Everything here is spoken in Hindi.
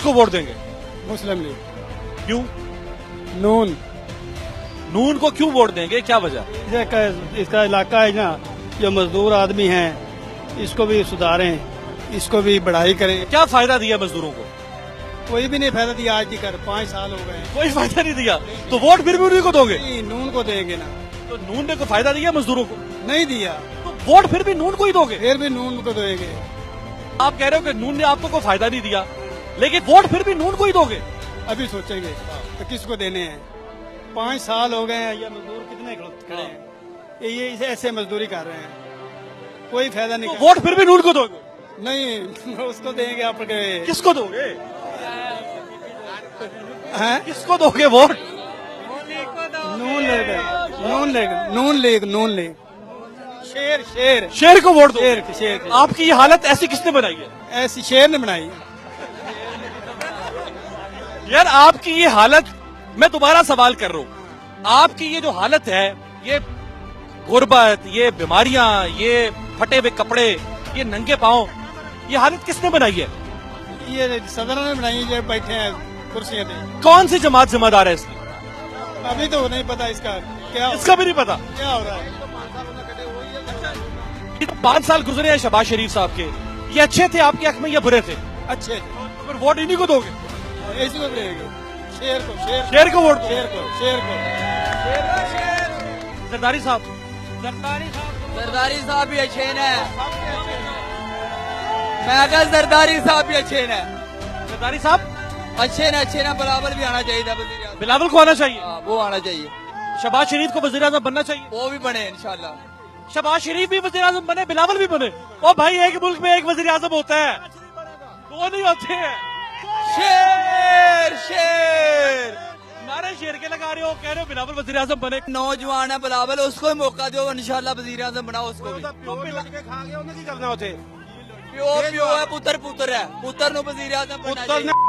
किसको वोट देंगे? मुस्लिम लीग। क्यों? नून। नून को क्यों वोट देंगे, क्या वजह? इसका इलाका है ना, जो मजदूर आदमी हैं इसको भी सुधारें, इसको भी बढ़ाई करें। क्या फायदा दिया मजदूरों को? कोई भी नहीं फायदा दिया आज तक, 5 साल हो गए। कोई फायदा नहीं दिया, तो वोट फिर भी उन्हीं को दोगे? नहीं, नून को देंगे ना। तो नून ने कोई फायदा दिया मजदूरों को? नहीं दिया, तो वोट फिर भी नून को ही दोगे? फिर भी नून को देंगे। आप कह रहे हो कि नून ने आपको कोई फायदा नहीं दिया, लेकिन वोट फिर भी नून को ही दोगे? अभी सोचेंगे तो किसको देने हैं। 5 साल हो गए हैं, ये मजदूर कितने खड़े हैं, ये ऐसे मजदूरी कर रहे हैं, कोई फायदा नहीं। तो वोट फिर भी नून को दोगे? नहीं, उसको देंगे। आपके किसको दोगे? हैं? किसको दोगे वोट? नून लीग, नून लीग, नून लीग, नून लीग। शेर शेर शेर को वोट दो? शेर। आपकी ये हालत ऐसी किसने बनाई है? ऐसी शेर ने बनाई। यार आपकी ये हालत, मैं दोबारा सवाल कर रहा हूँ, आपकी ये जो हालत है, ये गुर्बत, ये बीमारियां, ये फटे हुए कपड़े, ये नंगे पांव, ये हालत किसने बनाई है? ये सदर ने बनाई, जो बैठे हैं कुर्सियों पे। कौन सी जमात जिम्मेदार है इसकी? अभी तो नहीं पता इसका क्या, इसका भी नहीं पता क्या हो रहा है। ये तो 5 साल गुजरे हैं शहबाज शरीफ साहब के, ये अच्छे थे आपके हक में या बुरे थे? अच्छे, फिर वोट इन्हीं को दोगे? ऐसी को देंगे। शेर को, शेर को वोट दो? शेर को, शेर को। जरदारी साहब, जरदारी साहब भी अच्छे ने। मैं कहा जरदारी साहब भी अच्छे ने। जरदारी साहब अच्छे ने बिलावल भी आना चाहिए था वज़ीर आज़म। बिलावल को आना चाहिए? हाँ, वो आना चाहिए। शहबाज शरीफ को वज़ीर आज़म बनना चाहिए? वो भी बने इंशाल्लाह। शहबाज शरीफ भी वज़ीर आज़म बने, बिलावल भी बने। ओ भाई, एक मुल्क में एक वज़ीर आज़म होता है, दो नहीं होते हैं। शेर शेर नारे शेर के लगा रहे हो, कह रहे हो बिलावल वज़ीर आज़म बने। नौजवान है बिलावल, उसको भी मौका दो इंशाल्लाह, वज़ीर आज़म बनाओ उसको भी। खा गया, उन्हें की करना होते? प्यो प्यो है, पुत्र है, पुत्र नु वज़ीर आज़म बनना चाहिए।